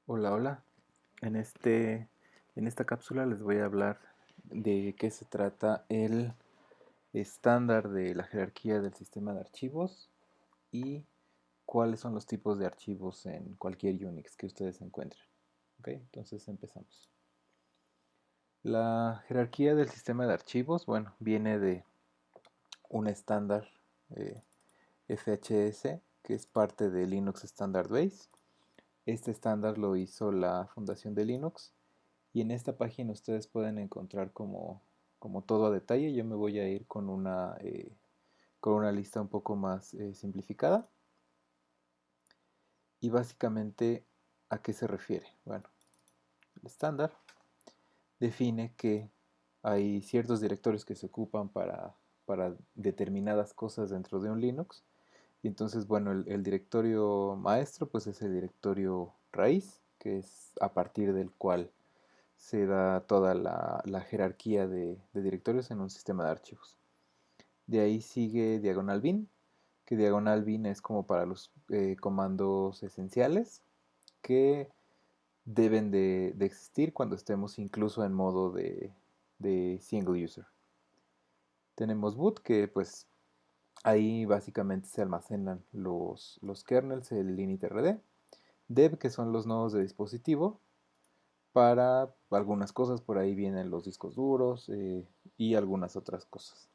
Hola, hola. En esta cápsula les voy a hablar de qué se trata el estándar de la jerarquía del sistema de archivos y cuáles son los tipos de archivos en cualquier Unix que ustedes encuentren. ¿Ok? Entonces empezamos. La jerarquía del sistema de archivos, bueno, viene de un estándar eh, FHS que es parte de Linux Standard Base. Este estándar lo hizo la Fundación de Linux. Y en esta página ustedes pueden encontrar como todo a detalle. Yo me voy a ir con una lista un poco más simplificada. Y básicamente, ¿a qué se refiere? Bueno, el estándar define que hay ciertos directorios que se ocupan para determinadas cosas dentro de un Linux. Y entonces, bueno, el directorio maestro pues es el directorio raíz, que es a partir del cual se da toda la jerarquía de directorios en un sistema de archivos. De ahí sigue diagonal bin, que diagonal bin es como para los comandos esenciales que deben de existir cuando estemos incluso en modo de single user. Tenemos boot, que pues ahí básicamente se almacenan los kernels, el init.rd. Dev, que son los nodos de dispositivo, para algunas cosas, por ahí vienen los discos duros y algunas otras cosas.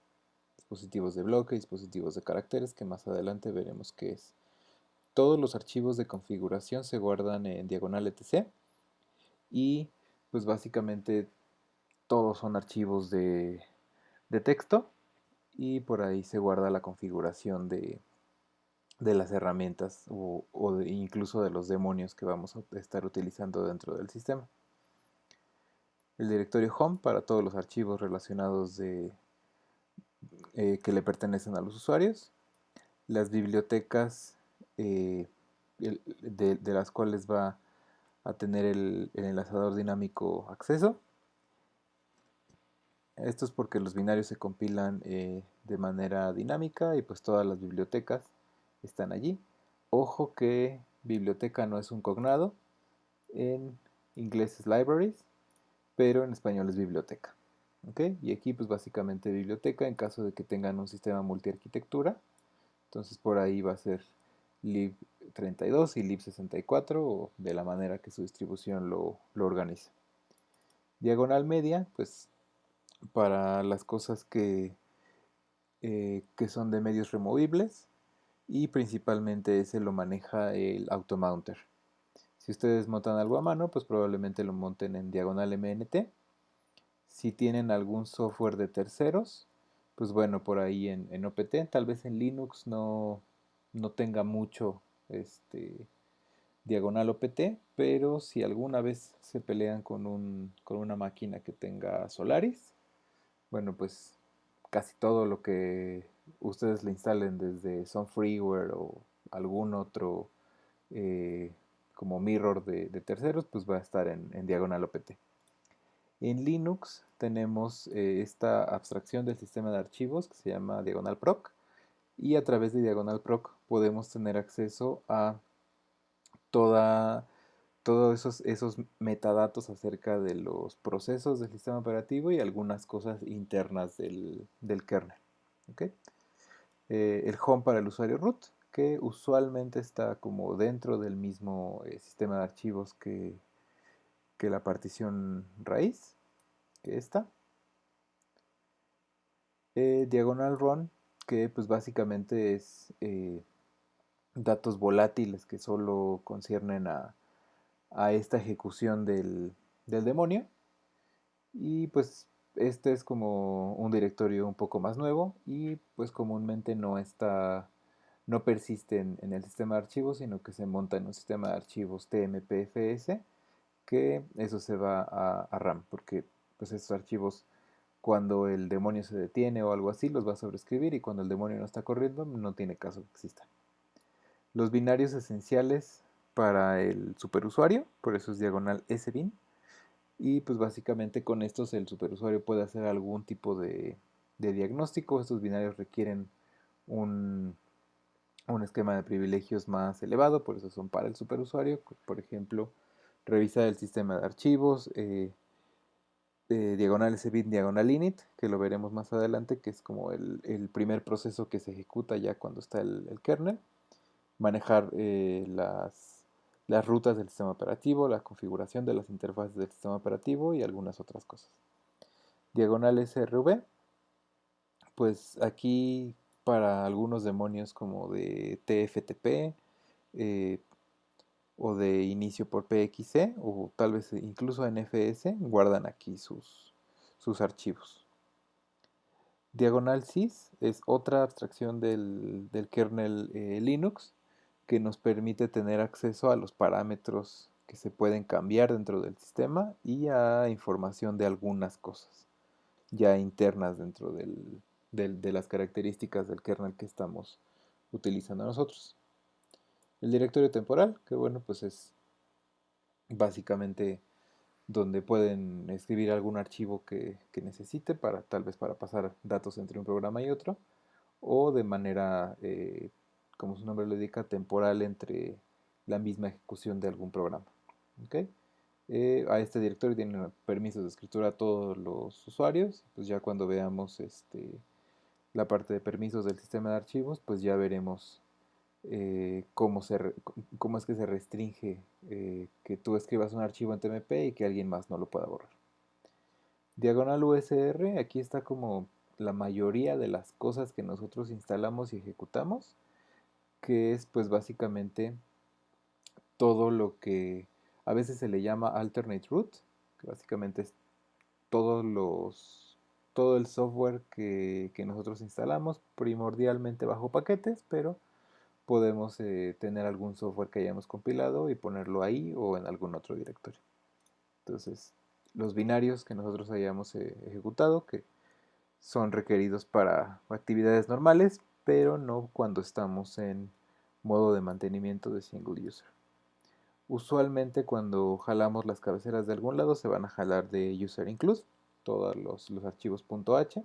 Dispositivos de bloque, dispositivos de caracteres, que más adelante veremos qué es. Todos los archivos de configuración se guardan en diagonal etc. Y pues básicamente todos son archivos de texto y por ahí se guarda la configuración de las herramientas incluso de los demonios que vamos a estar utilizando dentro del sistema. El directorio home para todos los archivos relacionados que le pertenecen a los usuarios. Las bibliotecas de las cuales va a tener el enlazador dinámico acceso. Esto es porque los binarios se compilan de manera dinámica y pues todas las bibliotecas están allí. Ojo que biblioteca no es un cognado, en inglés es libraries, pero en español es biblioteca. ¿Okay? Y aquí pues básicamente biblioteca en caso de que tengan un sistema multiarquitectura. Entonces por ahí va a ser lib32 y lib64 o de la manera que su distribución lo organice. Diagonal media, pues para las cosas que son de medios removibles y principalmente ese lo maneja el automounter. Si ustedes montan algo a mano, pues probablemente lo monten en diagonal MNT. Si tienen algún software de terceros, pues bueno, por ahí en OPT, tal vez en Linux no tenga mucho diagonal OPT, pero si alguna vez se pelean con una máquina que tenga Solaris, bueno, pues casi todo lo que ustedes le instalen desde Sun Freeware o algún otro eh, como mirror de terceros, pues va a estar en diagonal OPT. En Linux tenemos esta abstracción del sistema de archivos que se llama diagonal proc y a través de diagonal proc podemos tener acceso a toda, todos esos metadatos acerca de los procesos del sistema operativo y algunas cosas internas del kernel. ¿Okay? El home para el usuario root, que usualmente está como dentro del mismo sistema de archivos que la partición raíz, que está. Diagonal run, que pues básicamente es datos volátiles que solo conciernen a esta ejecución del demonio. Y pues este es como un directorio un poco más nuevo y pues comúnmente no persiste en el sistema de archivos, sino que se monta en un sistema de archivos TMPFS, que eso se va a RAM, porque pues estos archivos cuando el demonio se detiene o algo así los va a sobreescribir y cuando el demonio no está corriendo no tiene caso que exista. Los binarios esenciales para el superusuario, por eso es diagonal SBIN, y pues básicamente con estos el superusuario puede hacer algún tipo de diagnóstico. Estos binarios requieren un, un esquema de privilegios más elevado, por eso son para el superusuario. Por ejemplo, revisar el sistema de archivos, diagonal sbin, diagonal init, que lo veremos más adelante, que es como el primer proceso que se ejecuta ya cuando está el kernel, manejar las rutas del sistema operativo, la configuración de las interfaces del sistema operativo y algunas otras cosas. Diagonal srv, pues aquí para algunos demonios como de TFTP, eh, o de inicio por PXE o tal vez incluso NFS, guardan aquí sus archivos. Diagonal sys es otra abstracción del kernel Linux que nos permite tener acceso a los parámetros que se pueden cambiar dentro del sistema y a información de algunas cosas ya internas dentro de las características del kernel que estamos utilizando nosotros. El directorio temporal, que bueno, pues es básicamente donde pueden escribir algún archivo que necesite para tal vez para pasar datos entre un programa y otro, o de manera, como su nombre lo indica, temporal entre la misma ejecución de algún programa. ¿Okay? A este directorio tienen permisos de escritura a todos los usuarios. Pues ya cuando veamos la parte de permisos del sistema de archivos, pues ya veremos cómo es que se restringe que tú escribas un archivo en TMP y que alguien más no lo pueda borrar. Diagonal USR, aquí está como la mayoría de las cosas que nosotros instalamos y ejecutamos, que es pues básicamente todo lo que a veces se le llama alternate root, que básicamente es todo el software que nosotros instalamos, primordialmente bajo paquetes, pero podemos tener algún software que hayamos compilado y ponerlo ahí o en algún otro directorio. Entonces, los binarios que nosotros hayamos ejecutado, que son requeridos para actividades normales, pero no cuando estamos en modo de mantenimiento de single user. Usualmente cuando jalamos las cabeceras de algún lado se van a jalar de user include, todos los archivos .h.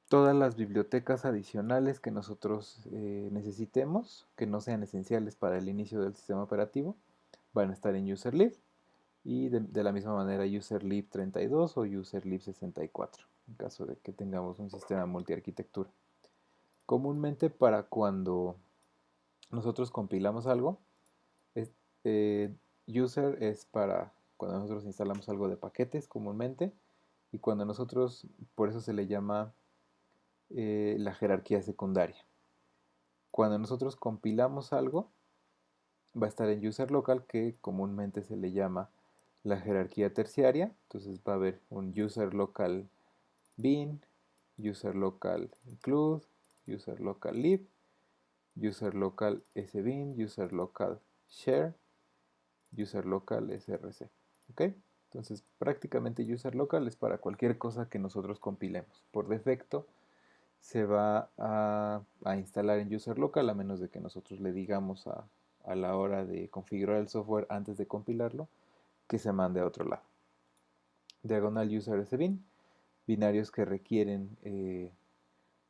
Todas las bibliotecas adicionales que nosotros necesitemos, que no sean esenciales para el inicio del sistema operativo, van a estar en userlib y de la misma manera userlib 32 o userlib 64, en caso de que tengamos un sistema multiarquitectura. Comúnmente para cuando nosotros compilamos algo, es, eh, user es para cuando nosotros instalamos algo de paquetes comúnmente, y cuando nosotros, por eso se le llama la jerarquía secundaria. Cuando nosotros compilamos algo, va a estar en user local, que comúnmente se le llama la jerarquía terciaria. Entonces va a haber un user local bin, user local include, user local lib, user local sbin, user local share, user local src. ¿Ok? Entonces prácticamente user local es para cualquier cosa que nosotros compilemos. Por defecto se va a instalar en user local, a menos de que nosotros le digamos a la hora de configurar el software antes de compilarlo que se mande a otro lado. Diagonal user sbin, binarios que requieren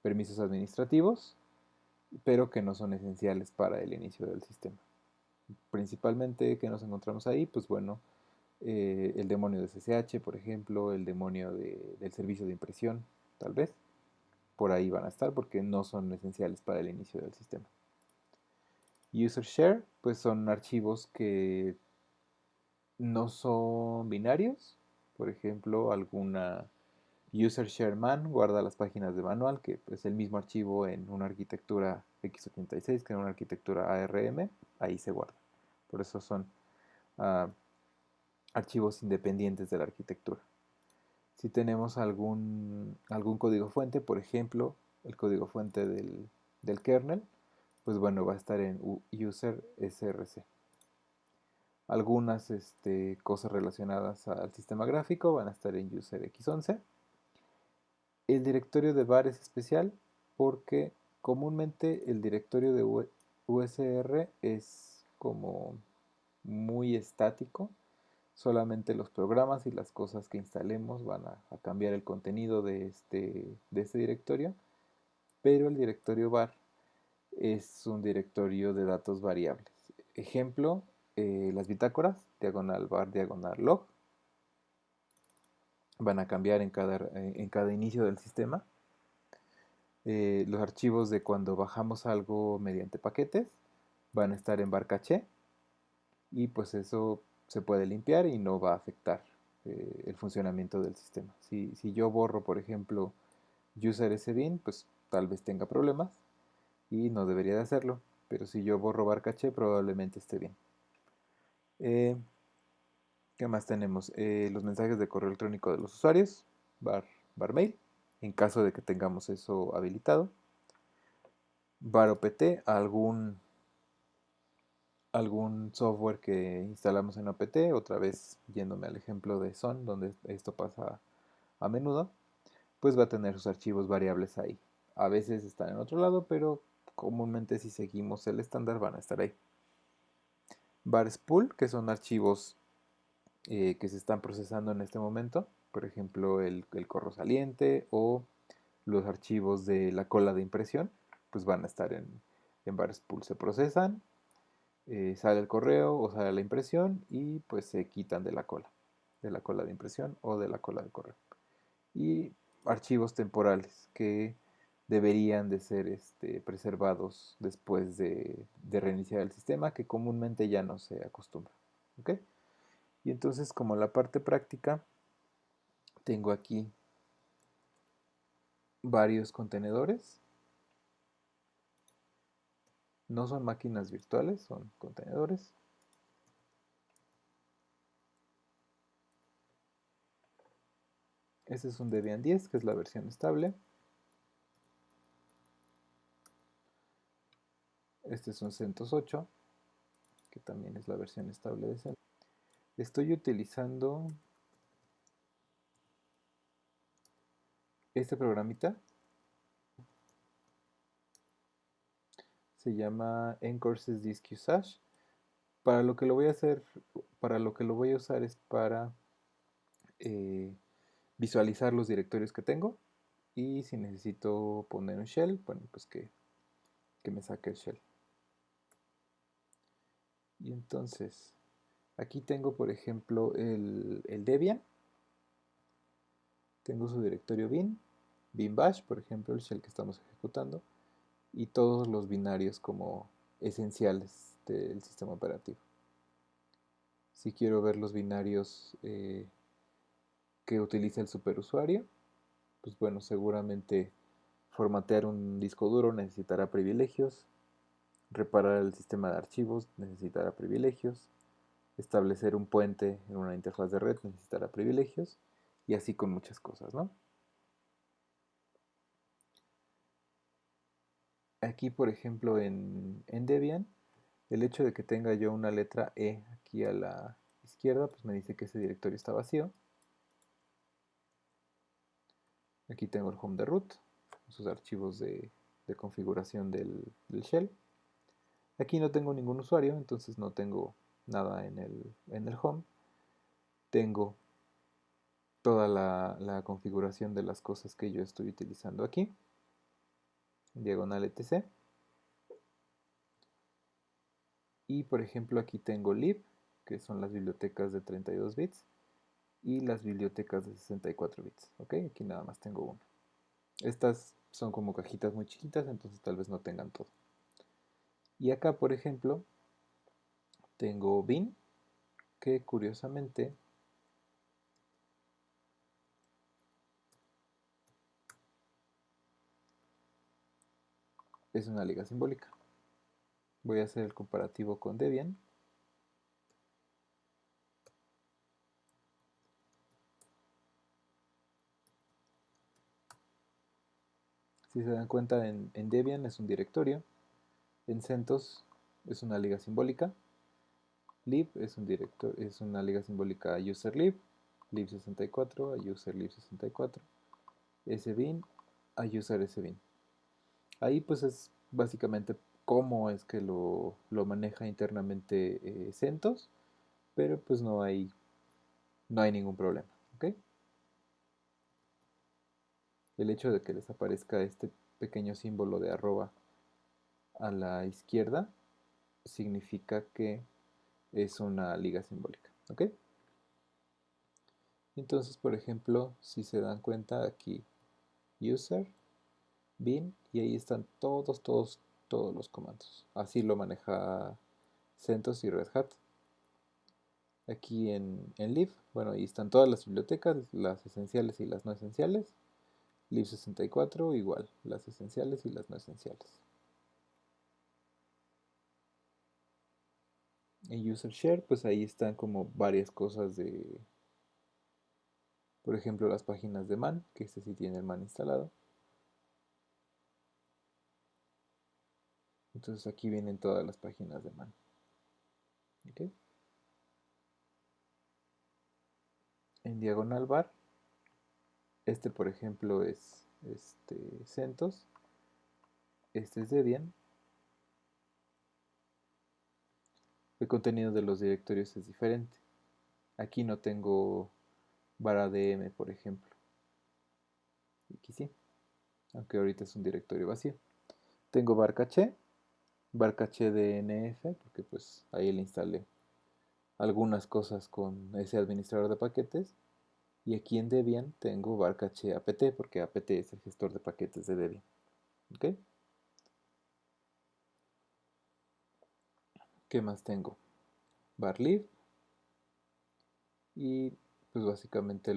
permisos administrativos, pero que no son esenciales para el inicio del sistema. Principalmente, que nos encontramos ahí? Pues bueno, el demonio de SSH, por ejemplo, el demonio del servicio de impresión, tal vez. Por ahí van a estar porque no son esenciales para el inicio del sistema. User share, pues son archivos que no son binarios. Por ejemplo, alguna user share man guarda las páginas de manual, que es el mismo archivo en una arquitectura x86 que en una arquitectura ARM, ahí se guarda. Por eso son uh, archivos independientes de la arquitectura. Si tenemos algún código fuente, por ejemplo, el código fuente del kernel, pues bueno, va a estar en user src. Algunas cosas relacionadas al sistema gráfico van a estar en user x11. El directorio de var es especial porque comúnmente el directorio de USR es como muy estático. Solamente los programas y las cosas que instalemos van a cambiar el contenido de este directorio, pero el directorio var es un directorio de datos variables. Ejemplo, las bitácoras, diagonal var, diagonal log, van a cambiar en cada inicio del sistema. Los archivos de cuando bajamos algo mediante paquetes van a estar en var caché y pues eso se puede limpiar y no va a afectar el funcionamiento del sistema. Si yo borro, por ejemplo, user sbin, pues tal vez tenga problemas y no debería de hacerlo, pero si yo borro var caché probablemente esté bien. Eh, ¿Qué más tenemos? Los mensajes de correo electrónico de los usuarios, var mail, en caso de que tengamos eso habilitado. Var opt, algún software que instalamos en opt, otra vez yéndome al ejemplo de Son, donde esto pasa a menudo, pues va a tener sus archivos variables ahí. A veces están en otro lado, pero comúnmente si seguimos el estándar van a estar ahí. Var spool, que son archivos que se están procesando en este momento, por ejemplo el correo saliente o los archivos de la cola de impresión, pues van a estar en var spool. Se procesan, sale el correo o sale la impresión y pues se quitan de la cola de impresión o de la cola de correo. Y archivos temporales que deberían de ser preservados después de reiniciar el sistema, que comúnmente ya no se acostumbra. ¿Okay? Y entonces, como la parte práctica, tengo aquí varios contenedores. No son máquinas virtuales, son contenedores. Este es un Debian 10, que es la versión estable. Este es un CentOS 8, que también es la versión estable de CentOS. Estoy utilizando este programita. Se llama Ncourses Disk Usage. Para lo que lo voy a hacer, para lo que lo voy a usar es para eh, visualizar los directorios que tengo y si necesito poner un shell, bueno, pues que me saque el shell. Y entonces, aquí tengo, por ejemplo, el Debian. Tengo su directorio bin bash, por ejemplo, el shell que estamos ejecutando, y todos los binarios como esenciales del sistema operativo. Si quiero ver los binarios que utiliza el superusuario, pues bueno, seguramente formatear un disco duro necesitará privilegios, reparar el sistema de archivos necesitará privilegios, establecer un puente en una interfaz de red necesitará privilegios, y así con muchas cosas, ¿no? Aquí, por ejemplo, en Debian, el hecho de que tenga yo una letra E aquí a la izquierda, pues me dice que ese directorio está vacío. Aquí tengo el home de root, sus archivos de configuración del shell. Aquí no tengo ningún usuario, entonces no tengo nada en el home. Tengo toda la configuración de las cosas que yo estoy utilizando aquí. Diagonal etc. Y por ejemplo aquí tengo lib, que son las bibliotecas de 32 bits, y las bibliotecas de 64 bits. ¿Ok? Aquí nada más tengo una. Estas son como cajitas muy chiquitas, entonces tal vez no tengan todo. Y acá, por ejemplo, tengo bin, que curiosamente es una liga simbólica. Voy a hacer el comparativo con Debian. Si se dan cuenta, en Debian es un directorio, en CentOS es una liga simbólica, lib es una liga simbólica a userlib, lib64 a userlib64, sbin a usersbin. Ahí pues es básicamente cómo es que lo maneja internamente CentOS, pero pues no hay ningún problema. ¿Okay? El hecho de que les aparezca este pequeño símbolo de arroba a la izquierda significa que es una liga simbólica, ¿ok? Entonces, por ejemplo, si se dan cuenta aquí, user, bin, y ahí están todos los comandos. Así lo maneja CentOS y Red Hat. Aquí en lib, bueno, ahí están todas las bibliotecas, las esenciales y las no esenciales. Lib64 igual, las esenciales y las no esenciales. En user share, pues ahí están como varias cosas de, por ejemplo, las páginas de man, que este sí tiene el man instalado. Entonces aquí vienen todas las páginas de man. ¿Okay? En diagonal bar, este por ejemplo es CentOS, este es Debian. El contenido de los directorios es diferente. Aquí no tengo var DM, por ejemplo. Aquí sí, aunque ahorita es un directorio vacío. Tengo var caché DNF, porque pues ahí le instalé algunas cosas con ese administrador de paquetes. Y aquí en Debian tengo var caché apt, porque apt es el gestor de paquetes de Debian. ¿Ok? ¿Qué más tengo? Barlib y pues básicamente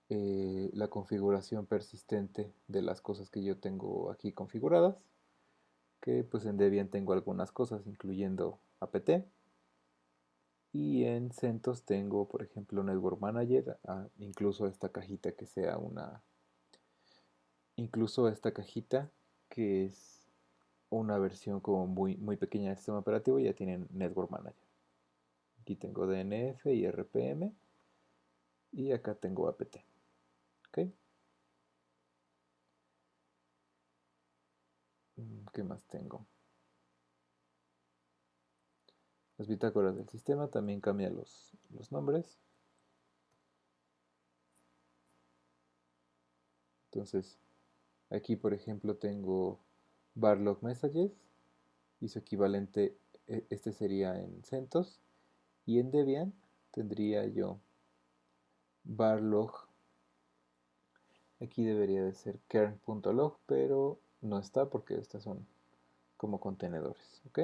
la configuración persistente de las cosas que yo tengo aquí configuradas, que pues en Debian tengo algunas cosas incluyendo apt, y en CentOS tengo por ejemplo Network Manager, incluso esta cajita que sea incluso esta cajita que es una versión como muy pequeña del sistema operativo, ya tienen Network Manager. Aquí tengo DNF y RPM y acá tengo apt. ¿Ok? ¿Qué más tengo? Las bitácoras del sistema también cambian los nombres. Entonces, aquí por ejemplo tengo barlog messages y su equivalente, este sería en CentOS. Y en Debian tendría yo barlog, aquí debería de ser kern.log, pero no está porque estas son como contenedores, ¿ok?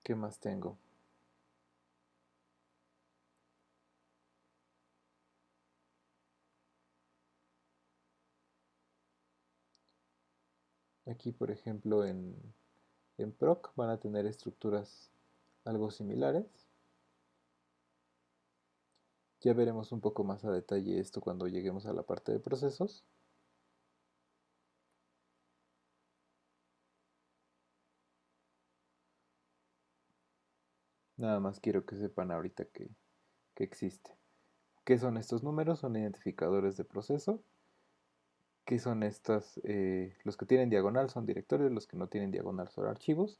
¿Qué más tengo? Aquí, por ejemplo, en proc van a tener estructuras algo similares. Ya veremos un poco más a detalle esto cuando lleguemos a la parte de procesos. Nada más quiero que sepan ahorita que existe. ¿Qué son estos números? Son identificadores de proceso. ¿Qué son estas? Los que tienen diagonal son directorios, los que no tienen diagonal son archivos.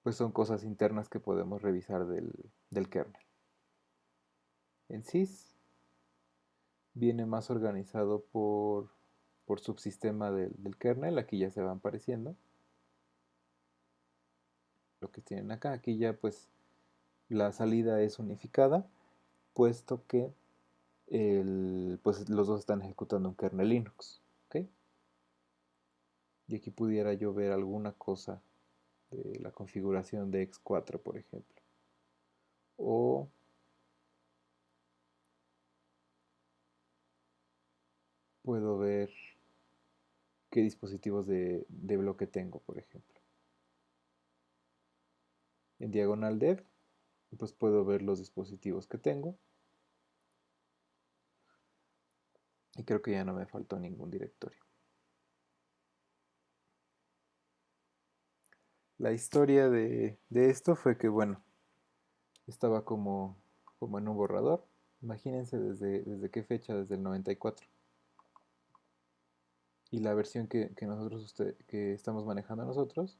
Pues son cosas internas que podemos revisar del kernel. En sys viene más organizado por subsistema del kernel. Aquí ya se van apareciendo. Lo que tienen acá. Aquí ya pues la salida es unificada, puesto que pues los dos están ejecutando un kernel Linux. ¿Ok? Y aquí pudiera yo ver alguna cosa de la configuración de X4, por ejemplo. O puedo ver qué dispositivos de bloque tengo, por ejemplo. En diagonal dev, pues puedo ver los dispositivos que tengo. Y creo que ya no me faltó ningún directorio. La historia de esto fue que, bueno, estaba como en un borrador. Imagínense desde qué fecha, desde el 94. Y la versión que nosotros que estamos manejando nosotros,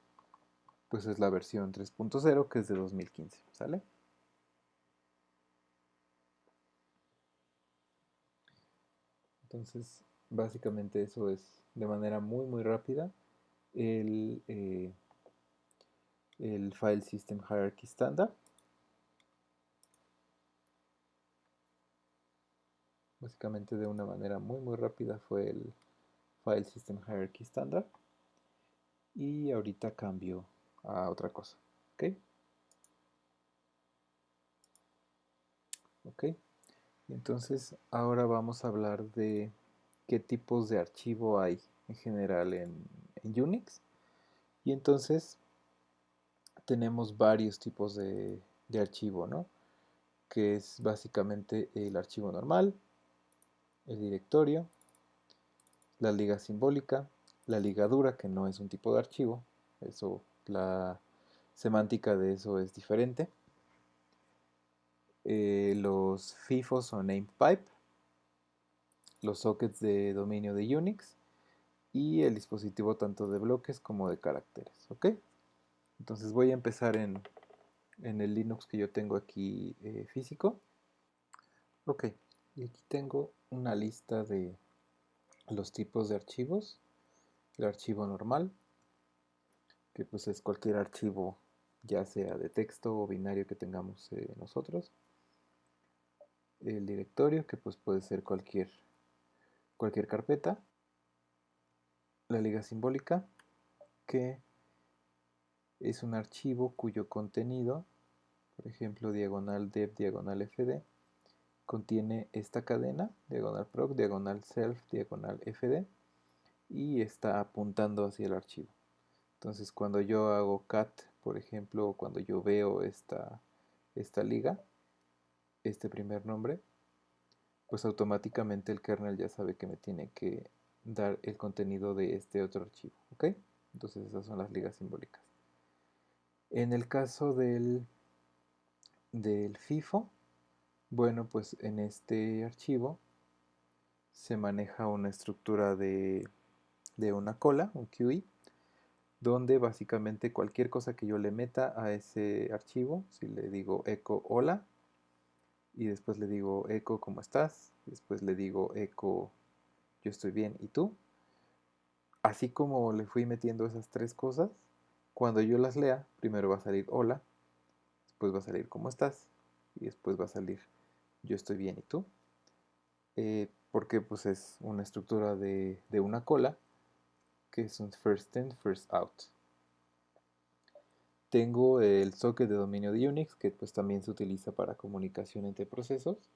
pues es la versión 3.0 que es de 2015, ¿sale? Entonces, Básicamente eso es de manera muy rápida el, el File System Hierarchy Standard. Básicamente de una manera muy rápida fue el File System Hierarchy Standard. Y ahorita cambio a otra cosa. ¿Ok? ¿Ok? Entonces ahora vamos a hablar de qué tipos de archivo hay en general en Unix. Y entonces tenemos varios tipos de archivo, ¿no? Que es básicamente el archivo normal, el directorio, la liga simbólica, la ligadura, que no es un tipo de archivo, eso, la semántica de eso es diferente, los FIFOs o namepipe, los sockets de dominio de Unix y el dispositivo tanto de bloques como de caracteres, ¿ok? Entonces voy a empezar en el Linux que yo tengo aquí físico. Ok, y aquí tengo una lista de los tipos de archivos. El archivo normal, que pues es cualquier archivo, ya sea de texto o binario que tengamos nosotros. El directorio, que pues puede ser cualquier carpeta. La liga simbólica, que es un archivo cuyo contenido, por ejemplo, diagonal dev, diagonal fd, contiene esta cadena, diagonal proc, diagonal self, diagonal fd, y está apuntando hacia el archivo. Entonces, cuando yo hago cat, por ejemplo, o cuando yo veo esta liga, este primer nombre, pues automáticamente el kernel ya sabe que me tiene que dar el contenido de este otro archivo, ¿ok? Entonces esas son las ligas simbólicas. En el caso del FIFO, bueno, pues en este archivo se maneja una estructura de una cola, un QI, donde básicamente cualquier cosa que yo le meta a ese archivo, si le digo echo hola, y después le digo echo ¿cómo estás? Después le digo echo yo estoy bien, ¿y tú? Así como le fui metiendo esas tres cosas, cuando yo las lea, primero va a salir hola, después va a salir ¿cómo estás? Y después va a salir yo estoy bien, ¿y tú? Porque pues es una estructura de una cola, que es un first in, first out. Tengo el socket de dominio de Unix, que pues también se utiliza para comunicación entre procesos.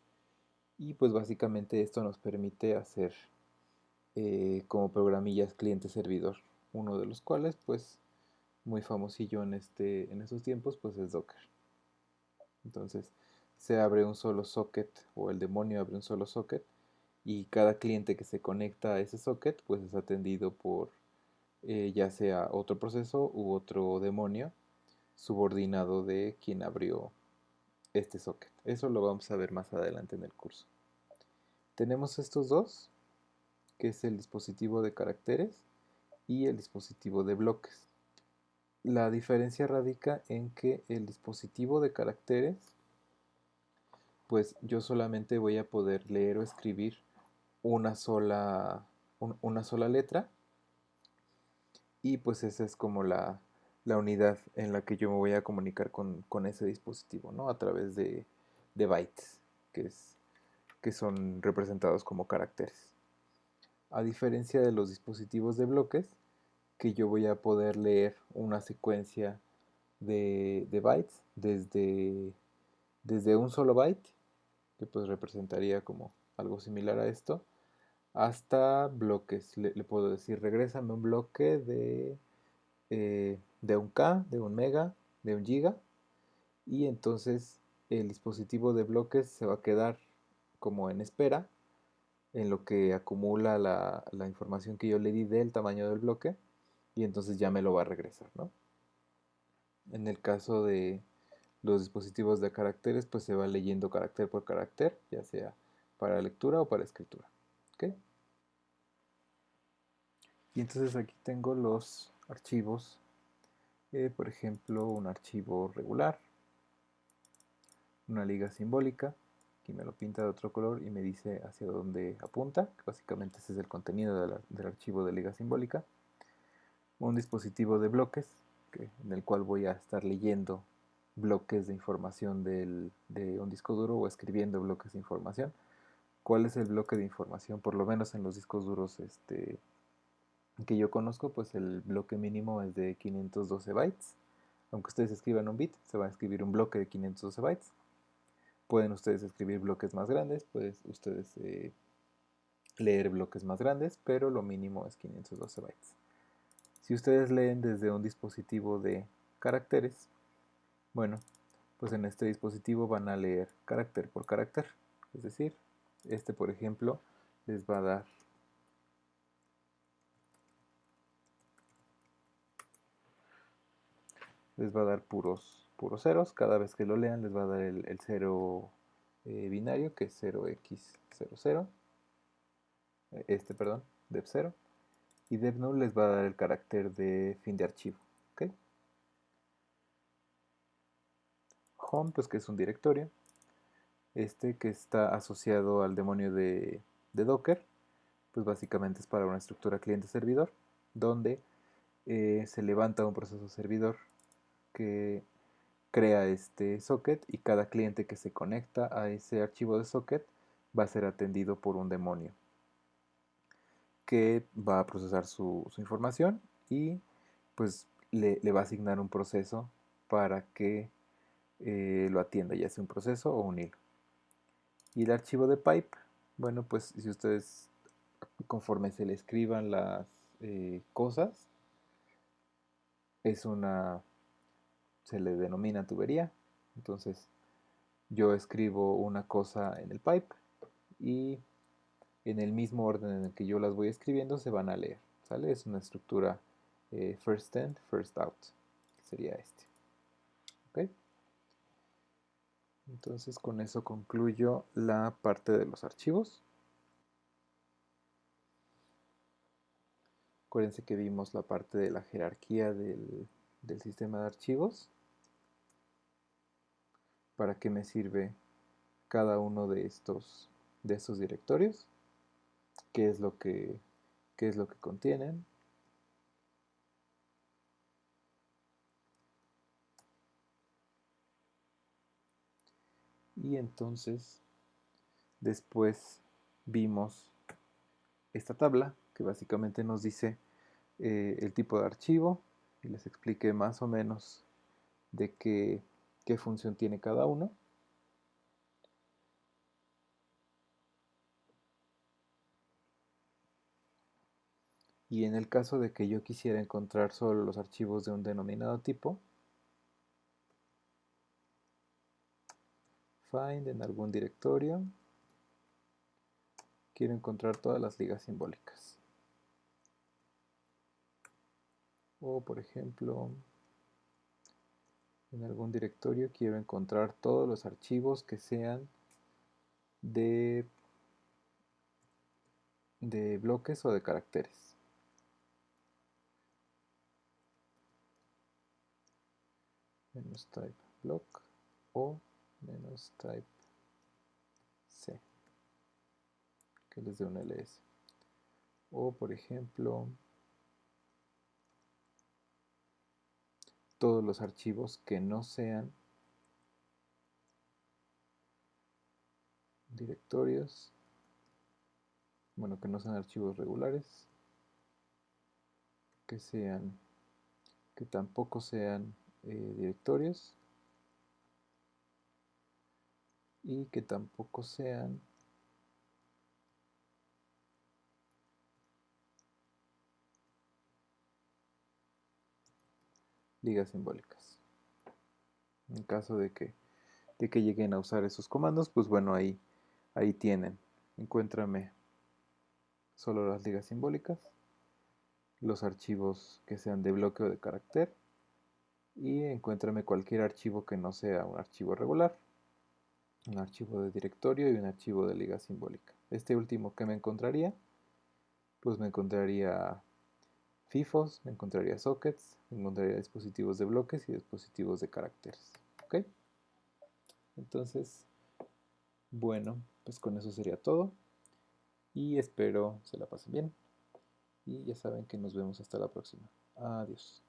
Y pues básicamente esto nos permite hacer como programillas cliente-servidor. Uno de los cuales pues muy famosillo en estos tiempos pues es Docker. Entonces se abre un solo socket o el demonio abre un solo socket y cada cliente que se conecta a ese socket pues es atendido por ya sea otro proceso u otro demonio subordinado de quien abrió este socket. Eso lo vamos a ver más adelante en el curso. Tenemos estos dos, que es el dispositivo de caracteres y el dispositivo de bloques. La diferencia radica en que el dispositivo de caracteres, pues yo solamente voy a poder leer o escribir una sola letra y pues esa es como la unidad en la que yo me voy a comunicar con ese dispositivo, ¿no? A través de bytes, que, es, que son representados como caracteres. A diferencia de los dispositivos de bloques, que yo voy a poder leer una secuencia de bytes desde un solo byte, que pues representaría como algo similar a esto, hasta bloques. Le puedo decir, regrésame un bloque de un K, de un mega, de un giga, y entonces el dispositivo de bloques se va a quedar como en espera en lo que acumula la información que yo le di del tamaño del bloque y entonces ya me lo va a regresar, ¿no? En el caso de los dispositivos de caracteres, pues se va leyendo carácter por carácter, ya sea para lectura o para escritura. ¿Ok? Y entonces aquí tengo los archivos, por ejemplo, un archivo regular, una liga simbólica, aquí me lo pinta de otro color y me dice hacia dónde apunta, que básicamente ese es el contenido del archivo de liga simbólica. Un dispositivo de bloques, en el cual voy a estar leyendo bloques de información de un disco duro o escribiendo bloques de información. ¿Cuál es el bloque de información? Por lo menos en los discos duros que yo conozco, pues el bloque mínimo es de 512 bytes. Aunque ustedes escriban un bit, se va a escribir un bloque de 512 bytes. Pueden ustedes escribir bloques más grandes, pueden ustedes leer bloques más grandes, pero lo mínimo es 512 bytes. Si ustedes leen desde un dispositivo de caracteres, bueno, pues en este dispositivo van a leer carácter por carácter. Es decir, por ejemplo, les va a dar puros ceros. Cada vez que lo lean les va a dar el cero binario, que es 0x00. Perdón, def0. Y def0 les va a dar el carácter de fin de archivo. ¿Okay? Home, pues que es un directorio. Que está asociado al demonio de Docker, pues básicamente es para una estructura cliente-servidor, donde se levanta un proceso servidor que crea este socket y cada cliente que se conecta a ese archivo de socket va a ser atendido por un demonio que va a procesar su información y pues le va a asignar un proceso para que lo atienda, ya sea un proceso o un hilo. Y el archivo de pipe, bueno, pues si ustedes conforme se le escriban las cosas, se le denomina tubería. Entonces yo escribo una cosa en el pipe y en el mismo orden en el que yo las voy escribiendo se van a leer, ¿sale? Es una estructura first in, first out, que sería ¿ok? Entonces con eso concluyo la parte de los archivos. Acuérdense que vimos la parte de la jerarquía del sistema de archivos. ¿Para qué me sirve cada uno de estos directorios? ¿Qué es lo que, qué es lo que contienen? Y entonces después vimos esta tabla que básicamente nos dice el tipo de archivo y les expliqué más o menos de qué función tiene cada uno. Y en el caso de que yo quisiera encontrar solo los archivos de un denominado tipo, find en algún directorio, quiero encontrar todas las ligas simbólicas. O por ejemplo, en algún directorio quiero encontrar todos los archivos que sean de bloques o de caracteres. Menos type block o menos type C, que les dé un ls. O por ejemplo, todos los archivos que no sean directorios, bueno, que no sean archivos regulares, que tampoco sean directorios y que tampoco sean ligas simbólicas. En caso de que lleguen a usar esos comandos, pues bueno, ahí tienen. Encuéntrame solo las ligas simbólicas, los archivos que sean de bloque o de carácter, y encuéntrame cualquier archivo que no sea un archivo regular, un archivo de directorio y un archivo de liga simbólica. Este último que me encontraría, pues me encontraría FIFOs, me encontraría sockets, me encontraría dispositivos de bloques y dispositivos de caracteres. ¿Ok? Entonces, Bueno, pues con eso sería todo y espero se la pasen bien y ya saben que nos vemos hasta la próxima. Adiós.